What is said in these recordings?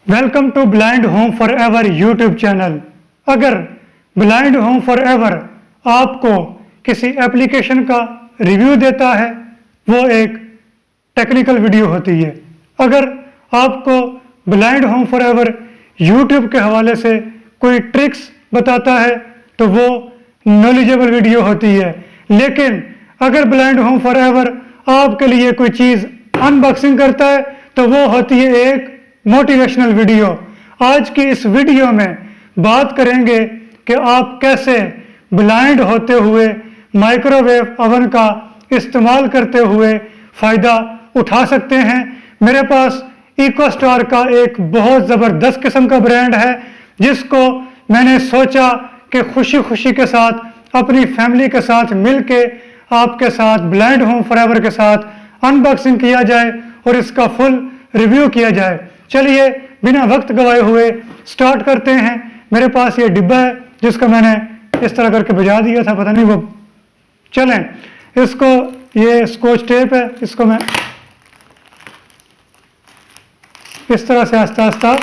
Welcome to blind home forever YouTube channel. अगर blind home forever आपको किसी application का review देता है, वो एक टेक्निकल वीडियो होती है। अगर आपको blind home forever YouTube के हवाले से कोई ट्रिक्स बताता है, तो वो नॉलेजेबल वीडियो होती है। लेकिन अगर ब्लाइंड होम फॉर एवर आपके लिए कोई चीज़ अनबॉक्सिंग करता है, तो वो होती है एक मोटिवेशनल वीडियो। आज की इस वीडियो में बात करेंगे कि आप कैसे ब्लाइंड होते हुए माइक्रोवेव ओवन का इस्तेमाल करते हुए फ़ायदा उठा सकते हैं। मेरे पास इकोस्टार का एक बहुत ज़बरदस्त किस्म का ब्रांड है, जिसको मैंने सोचा कि खुशी खुशी के साथ अपनी फैमिली के साथ मिलके आपके साथ ब्लाइंड होम फॉरएवर के साथ अनबॉक्सिंग किया जाए और इसका फुल रिव्यू किया जाए। चलिए बिना वक्त गवाए हुए स्टार्ट करते हैं। मेरे पास ये डिब्बा है जिसको मैंने इस तरह करके बजा दिया था, पता नहीं वो चलें। इसको ये स्कॉच टेप है, इसको मैं इस तरह से आस्ता आस्ता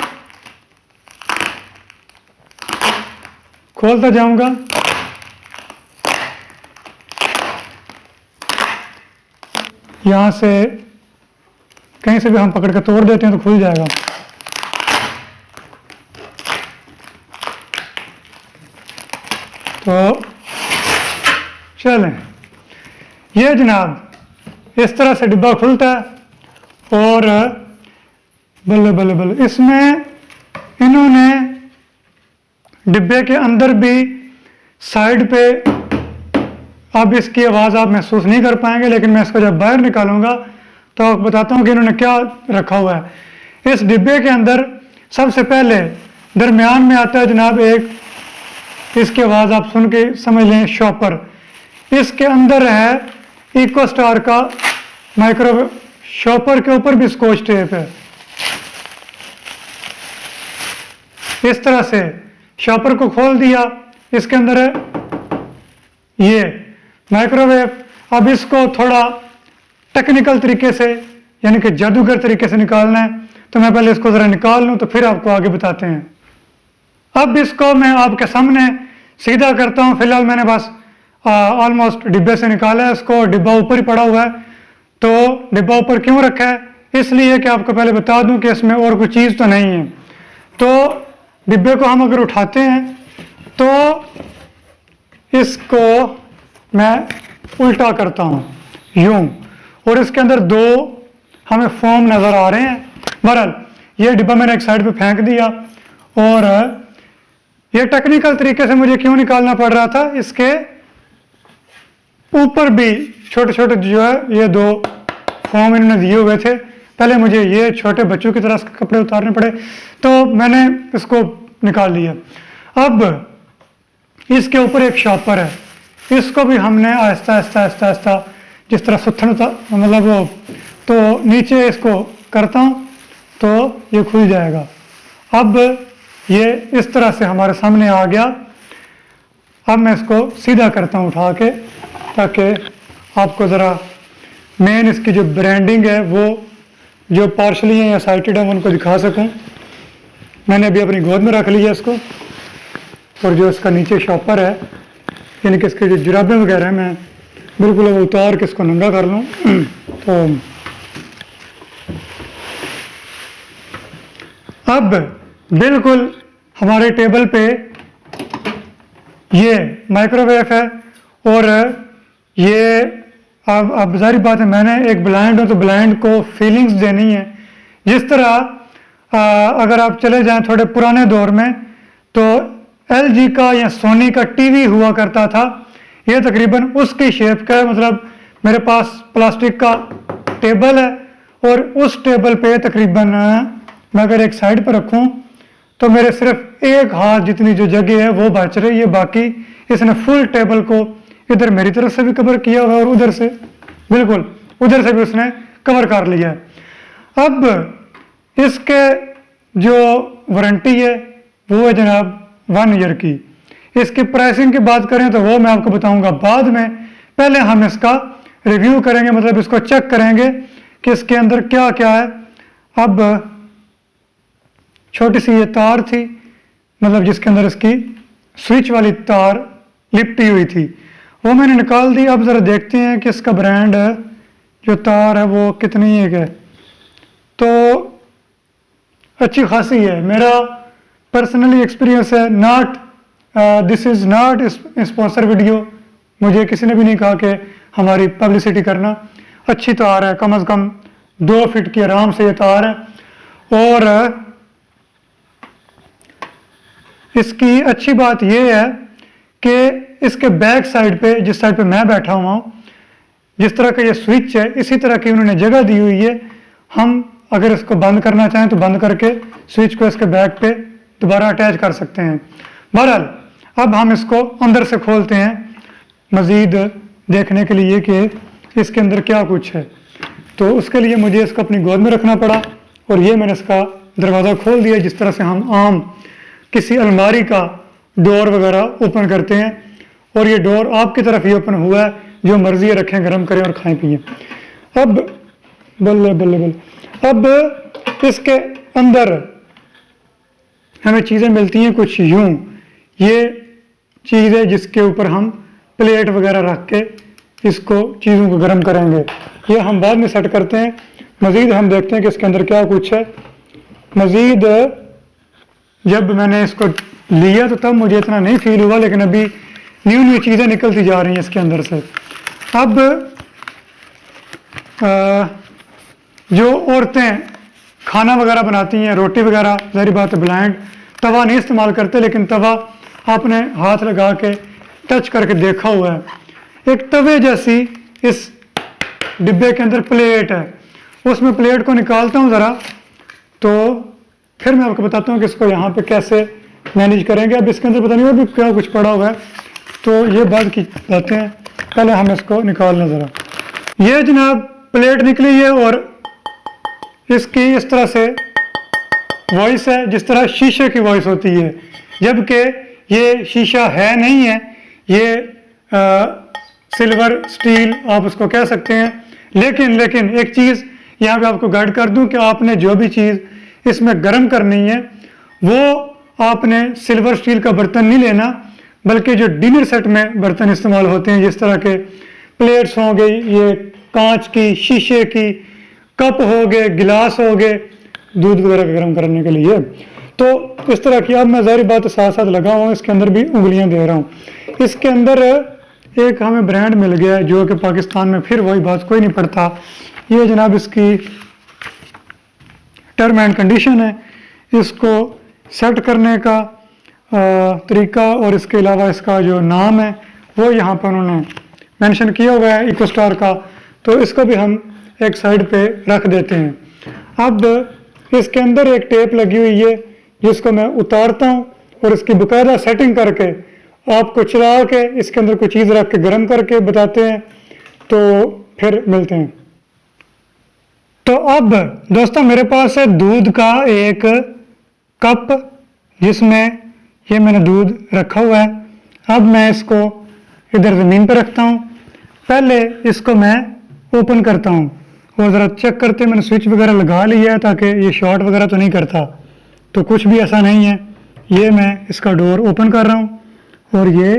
खोलता जाऊंगा। यहां से कहीं से भी हम पकड़ के तोड़ देते हैं तो खुल जाएगा। तो चलें, ये जनाब इस तरह से डिब्बा खुलता है और बल्ले बल्ले बल्ले इसमें इन्होंने डिब्बे के अंदर भी साइड पे, अब इसकी आवाज़ आप महसूस नहीं कर पाएंगे, लेकिन मैं इसको जब बाहर निकालूंगा तो आपको बताता हूँ कि इन्होंने क्या रखा हुआ है। इस डिब्बे के अंदर सबसे पहले दरमियान में आता है जनाब एक, इसकी आवाज़ आप सुन के समझ लें, शॉपर। इसके अंदर है इकोस्टार का माइक्रोवेव। शॉपर के ऊपर भी स्कॉच टेप है। इस तरह से शॉपर को खोल दिया, इसके अंदर है ये माइक्रोवेव। अब इसको थोड़ा टेक्निकल तरीके से, यानी कि जादूगर तरीके से निकालना है, तो मैं पहले इसको ज़रा निकाल लूँ तो फिर आपको आगे बताते हैं। अब इसको मैं आपके सामने सीधा करता हूँ। फिलहाल मैंने बस ऑलमोस्ट डिब्बे से निकाला है इसको, डिब्बा ऊपर ही पड़ा हुआ है। तो डिब्बा ऊपर क्यों रखा है? इसलिए कि आपको पहले बता दूं कि इसमें और कोई चीज़ तो नहीं है। तो डिब्बे को हम अगर उठाते हैं तो इसको मैं उल्टा करता हूँ यूं, और इसके अंदर दो हमें फोम नज़र आ रहे हैं। बहरहाल ये डिब्बा मैंने एक साइड पे फेंक दिया, और ये टेक्निकल तरीके से मुझे क्यों निकालना पड़ रहा था, इसके ऊपर भी छोटे छोटे जो है ये दो फोम इन्होंने दिए हुए थे। पहले मुझे ये छोटे बच्चों की तरह कपड़े उतारने पड़े, तो मैंने इसको निकाल लिया। अब इसके ऊपर एक शॉपर है, इसको भी हमने आहिस्ता आहिस्ता आहिस्ता आहिस्ता जिस तरह सुथन मतलब वो, तो नीचे इसको करता हूँ तो ये खुल जाएगा। अब ये इस तरह से हमारे सामने आ गया। अब मैं इसको सीधा करता हूँ उठा के, ताकि आपको ज़रा मेन इसकी जो ब्रांडिंग है, वो जो पार्शली है या साइटेड है, उनको दिखा सकूँ। मैंने अभी अपनी गोद में रख लिया इसको, और जो इसका नीचे शॉपर है, यानी कि इसके जो जुराबें वगैरह हैं, मैं बिल्कुल अब उतार के इसको नंगा कर लूँ। तो अब बिल्कुल हमारे टेबल पे ये माइक्रोवेव है, और ये अब जाहिर बात है, मैंने एक ब्लाइंड हूँ तो ब्लाइंड को फीलिंग्स देनी है। जिस तरह अगर आप चले जाएं थोड़े पुराने दौर में, तो एलजी का या सोनी का टीवी हुआ करता था। ये तकरीबन उसकी शेप का है, मतलब मेरे पास प्लास्टिक का टेबल है, और उस टेबल पे तकरीबन मैं अगर एक साइड पर रखूं तो मेरे सिर्फ एक हाथ जितनी जो जगह है वो बच रही है। बाकी इसने फुल टेबल को इधर मेरी तरफ से भी कवर किया हुआ है, और उधर से बिल्कुल उधर से भी उसने कवर कर लिया है। अब इसके जो वारंटी है वो है जनाब 1 ईयर की। इसकी प्राइसिंग की बात करें तो वो मैं आपको बताऊंगा बाद में। पहले हम इसका रिव्यू करेंगे, मतलब इसको चेक करेंगे कि इसके अंदर क्या क्या है। अब छोटी सी ये तार थी, मतलब जिसके अंदर इसकी स्विच वाली तार लिपटी हुई थी, वो मैंने निकाल दी। अब ज़रा देखते हैं कि इसका ब्रांड जो तार है वो कितनी है। तो अच्छी खासी है। मेरा पर्सनली एक्सपीरियंस है, this is not sponsor video. मुझे किसी ने भी नहीं कहा कि हमारी पब्लिसिटी करना। अच्छी तार है, कम से कम 2 फीट की आराम से ये तार है। और इसकी अच्छी बात यह है कि इसके बैक साइड पे, जिस साइड पे मैं बैठा हुआ हूँ, जिस तरह का ये स्विच है इसी तरह की उन्होंने जगह दी हुई है। हम अगर इसको बंद करना चाहें तो बंद करके स्विच को इसके बैक पे दोबारा अटैच कर सकते हैं। बहरहाल अब हम इसको अंदर से खोलते हैं मज़ीद देखने के लिए कि इसके अंदर क्या कुछ है। तो उसके लिए मुझे इसको अपनी गोद में रखना पड़ा और ये मैंने इसका दरवाज़ा खोल दिया, जिस तरह से हम आम किसी अलमारी का डोर वगैरह ओपन करते हैं। और ये डोर आपकी तरफ ही ओपन हुआ है, जो मर्जी है रखें, गर्म करें और खाएं पिए। अब बल्ले बल्ले बल्ले, अब इसके अंदर हमें चीज़ें मिलती हैं कुछ यूं। ये चीज़ है जिसके ऊपर हम प्लेट वगैरह रख के इसको चीज़ों को गर्म करेंगे। ये हम बाद में सेट करते हैं। मज़ीद हम देखते हैं कि इसके अंदर क्या कुछ है। मज़ीद जब मैंने इसको लिया तो तब मुझे इतना नहीं फील हुआ, लेकिन अभी न्यू चीज़ें निकलती जा रही हैं इसके अंदर से। अब जो औरतें खाना वगैरह बनाती हैं, रोटी वगैरह, ज़ाहिर बात है ब्लाइंड तवा नहीं इस्तेमाल करते, लेकिन तवा आपने हाथ लगा के टच करके देखा हुआ है। एक तवे जैसी इस डिब्बे के अंदर प्लेट है, उसमें प्लेट को निकालता हूँ ज़रा, तो फिर मैं आपको बताता हूँ कि इसको यहाँ पे कैसे मैनेज करेंगे। अब इसके अंदर पता नहीं और भी क्या कुछ पड़ा हुआ है, तो ये बाद की बातें हैं। पहले हम इसको निकाल लें ज़रा। ये जनाब प्लेट निकली है और इसकी इस तरह से वॉइस है जिस तरह शीशे की वॉइस होती है, जबकि ये शीशा है नहीं है, ये सिल्वर स्टील आप उसको कह सकते हैं। लेकिन एक चीज़ यहाँ पे आपको गाइड कर दूं कि आपने जो भी चीज़ इसमें गर्म करनी है वो आपने सिल्वर स्टील का बर्तन नहीं लेना, बल्कि जो डिनर सेट में बर्तन इस्तेमाल होते हैं, जिस तरह के प्लेट्स हो गई, ये कांच की, शीशे की, कप हो गए, गिलास हो गए, दूध वगैरह गर्म करने के लिए। तो इस तरह की, अब मैं ज़ाहिर बात साथ साथ लगा हुआ हूँ, इसके अंदर भी उंगलियां दे रहा हूँ। इसके अंदर एक हमें ब्रांड मिल गया है जो कि पाकिस्तान में फिर वही बात कोई नहीं पड़ता। ये जनाब इसकी टर्म एंड कंडीशन है। इसको सेट करने का तरीका और इसके अलावा इसका जो नाम है वो यहाँ पर उन्होंने मेंशन किया हुआ है, इकोस्टार का। तो इसको भी हम एक साइड पे रख देते हैं। अब इसके अंदर एक टेप लगी हुई है जिसको मैं उतारता हूँ और इसकी बाकायदा सेटिंग करके आपको चला के इसके अंदर कोई चीज़ रख के गर्म करके बताते हैं। तो फिर मिलते हैं। तो अब दोस्तों मेरे पास है दूध का एक कप, जिसमें ये मैंने दूध रखा हुआ है। अब मैं इसको इधर ज़मीन पर रखता हूँ। पहले इसको मैं ओपन करता हूँ और ज़रा चेक करते, मैंने स्विच वगैरह लगा लिया है ताकि ये शॉर्ट वगैरह तो नहीं करता। तो कुछ भी ऐसा नहीं है। ये मैं इसका डोर ओपन कर रहा हूँ और ये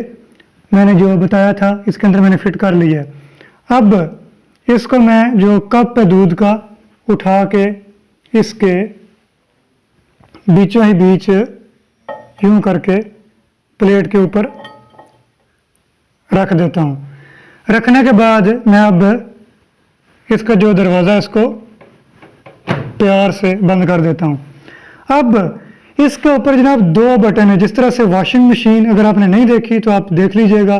मैंने जो बताया था इसके अंदर मैंने फिट कर लिया है। अब इसको मैं जो कप है दूध का उठा के इसके बीचों ही बीच यूं करके प्लेट के ऊपर रख देता हूँ। रखने के बाद मैं अब इसका जो दरवाज़ा है इसको प्यार से बंद कर देता हूँ। अब इसके ऊपर जनाब 2 बटन है। जिस तरह से वॉशिंग मशीन, अगर आपने नहीं देखी तो आप देख लीजिएगा,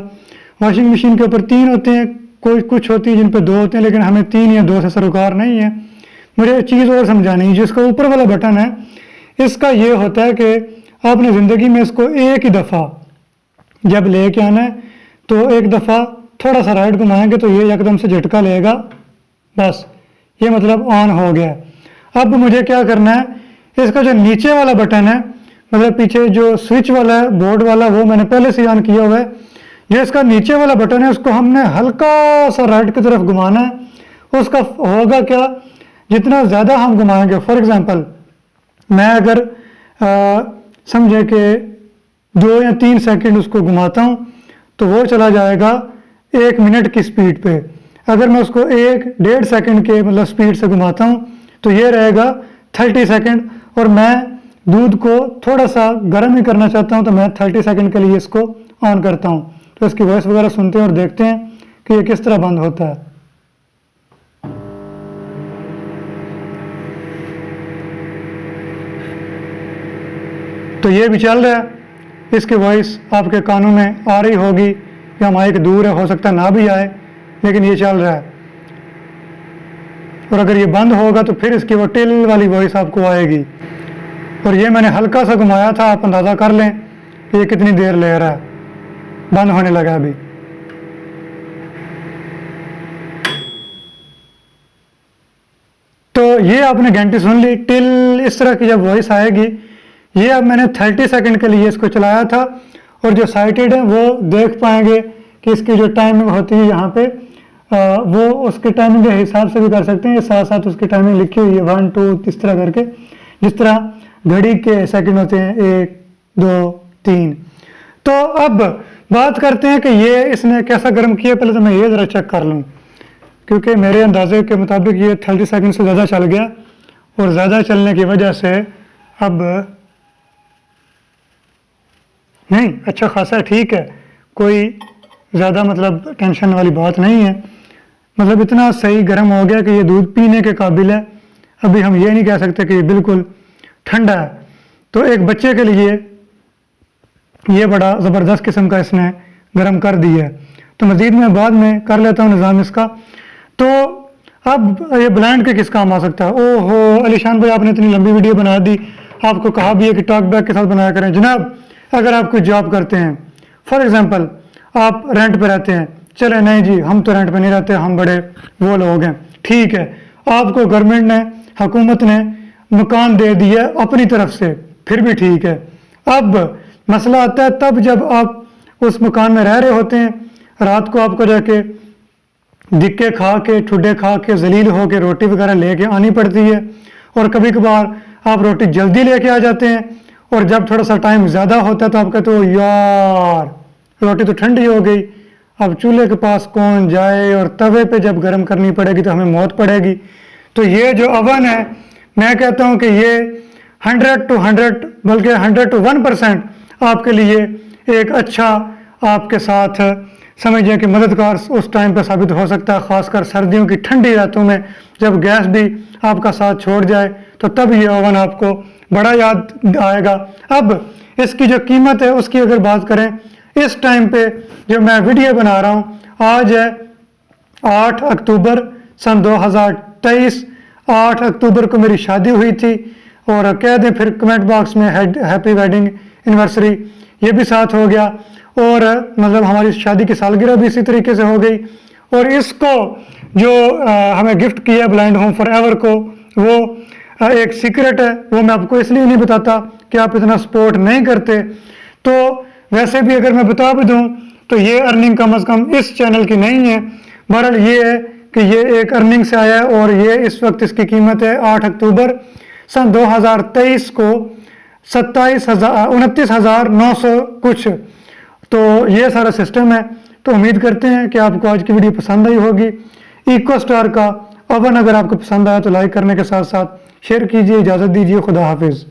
वॉशिंग मशीन के ऊपर 3 होते हैं, कोई कुछ होती है जिन पे 2 होते हैं, लेकिन हमें 3 या 2 से सरोकार नहीं है। मुझे एक चीज़ और समझानी है। जिसका ऊपर वाला बटन है इसका ये होता है कि आपने ज़िंदगी में इसको एक ही दफ़ा जब लेके आना है तो एक दफ़ा थोड़ा सा राइट घुमाएंगे तो ये एकदम से झटका लेगा, बस ये मतलब ऑन हो गया। अब मुझे क्या करना है, इसका जो नीचे वाला बटन है, मतलब पीछे जो स्विच वाला है बोर्ड वाला, वो मैंने पहले से ऑन किया हुआ है। जो इसका नीचे वाला बटन है उसको हमने हल्का सा राइट की तरफ घुमाना है। उसका होगा क्या, जितना ज़्यादा हम घुमाएंगे, फॉर एग्जांपल मैं अगर समझे कि 2 या 3 सेकंड उसको घुमाता हूँ तो वो चला जाएगा 1 मिनट की स्पीड पे। अगर मैं उसको 1-1.5 सेकंड के मतलब स्पीड से घुमाता हूँ तो ये रहेगा 30 सेकंड। और मैं दूध को थोड़ा सा गर्म ही करना चाहता हूँ तो मैं 30 सेकंड के लिए इसको ऑन करता हूँ। तो इसकी वॉइस वगैरह सुनते हैं और देखते हैं कि ये किस तरह बंद होता है। तो ये भी चल रहा है, इसकी वॉइस आपके कानों में आ रही होगी या माइक दूर है, हो सकता है ना भी आए, लेकिन ये चल रहा है। और अगर ये बंद होगा तो फिर इसकी वो टिल वाली वॉइस आपको आएगी। और ये मैंने हल्का सा घुमाया था, आप अंदाज़ा कर लें कि ये कितनी देर ले रहा है। बंद होने लगा अभी। तो ये आपने घंटी सुन ली। टिल इस तरह की जब वॉइस आएगी, ये अब मैंने 30 सेकंड के लिए इसको चलाया था। और जो साइटेड है वो देख पाएंगे कि इसकी जो टाइमिंग होती है यहाँ पे वो उसके टाइमिंग के हिसाब से भी कर सकते हैं। ये साथ साथ उसकी टाइमिंग लिखी हुई है 1 2 इस तरह करके, जिस तरह घड़ी के सेकंड होते हैं 1 2 3। तो अब बात करते हैं कि ये इसने कैसा गर्म किया। पहले तो मैं ये ज़रा चेक कर लूँ, क्योंकि मेरे अंदाजे के मुताबिक ये 30 सेकंड से ज़्यादा चल गया। और ज़्यादा चलने की वजह से अब नहीं, अच्छा खासा ठीक है, कोई ज़्यादा मतलब टेंशन वाली बात नहीं है। मतलब इतना सही गर्म हो गया कि ये दूध पीने के काबिल है। अभी हम ये नहीं कह सकते कि ये बिल्कुल ठंडा है। तो एक बच्चे के लिए ये बड़ा ज़बरदस्त किस्म का इसने गर्म कर दिया है। तो मज़ीद मैं बाद में कर लेता हूँ निज़ाम इसका। तो अब ये ब्लाइंड के किस काम आ सकता है। ओहो अलीशान भाई, आपने इतनी लंबी वीडियो बना दी, आपको कहा भी है कि टॉक बैक के साथ बनाया करें। जनाब, अगर आप कोई जॉब करते हैं, फॉर एग्जांपल आप रेंट पे रहते हैं, चले नहीं जी हम तो रेंट पे नहीं रहते, हम बड़े वो लोग हैं, ठीक है, आपको गवर्नमेंट ने, हुकूमत ने मकान दे दिया अपनी तरफ से, फिर भी ठीक है। अब मसला आता है तब जब आप उस मकान में रह रहे होते हैं, रात को आपको जाके धिक्के खा के, ठुड्डे खा के, जलील हो के रोटी वगैरह लेके आनी पड़ती है। और कभी कभार आप रोटी जल्दी लेके आ जाते हैं, और जब थोड़ा सा टाइम ज़्यादा होता है तो आप कहते हो यार रोटी तो ठंडी हो गई, अब चूल्हे के पास कौन जाए, और तवे पे जब गर्म करनी पड़ेगी तो हमें मौत पड़ेगी। तो ये जो अवन है, मैं कहता हूँ कि ये 100 to 100 बल्कि 100 to 1% आपके लिए एक अच्छा, आपके साथ समझिए कि मददगार उस टाइम पर साबित हो सकता है। ख़ासकर सर्दियों की ठंडी रातों में जब गैस भी आपका साथ छोड़ जाए तो तब ये ओवन आपको बड़ा याद आएगा। अब इसकी जो कीमत है उसकी अगर बात करें, इस टाइम पे जो मैं वीडियो बना रहा हूँ, आज है 8 अक्टूबर सन 2023। 8 अक्टूबर को मेरी शादी हुई थी। और कह दें फिर कमेंट बॉक्स में हैप्पी वेडिंग एनिवर्सरी ये भी साथ हो गया। और मतलब हमारी शादी की सालगिरह भी इसी तरीके से हो गई। और इसको जो हमें गिफ्ट किया ब्लाइंड होम फॉर एवर को, वो एक सीक्रेट है, वो मैं आपको इसलिए नहीं बताता कि आप इतना सपोर्ट नहीं करते। तो वैसे भी अगर मैं बता भी दूँ तो ये अर्निंग कम अज़ कम इस चैनल की नहीं है। बहरहाल ये है कि ये एक अर्निंग से आया है। और ये इस वक्त इसकी कीमत है 8 अक्टूबर सन 2023 को 29,900 कुछ। तो ये सारा सिस्टम है। तो उम्मीद करते हैं कि आपको आज की वीडियो पसंद आई होगी। इको स्टार का ओवन अगर आपको पसंद आया तो लाइक करने के साथ साथ शेयर कीजिए। इजाज़त दीजिए, खुदा हाफिज़।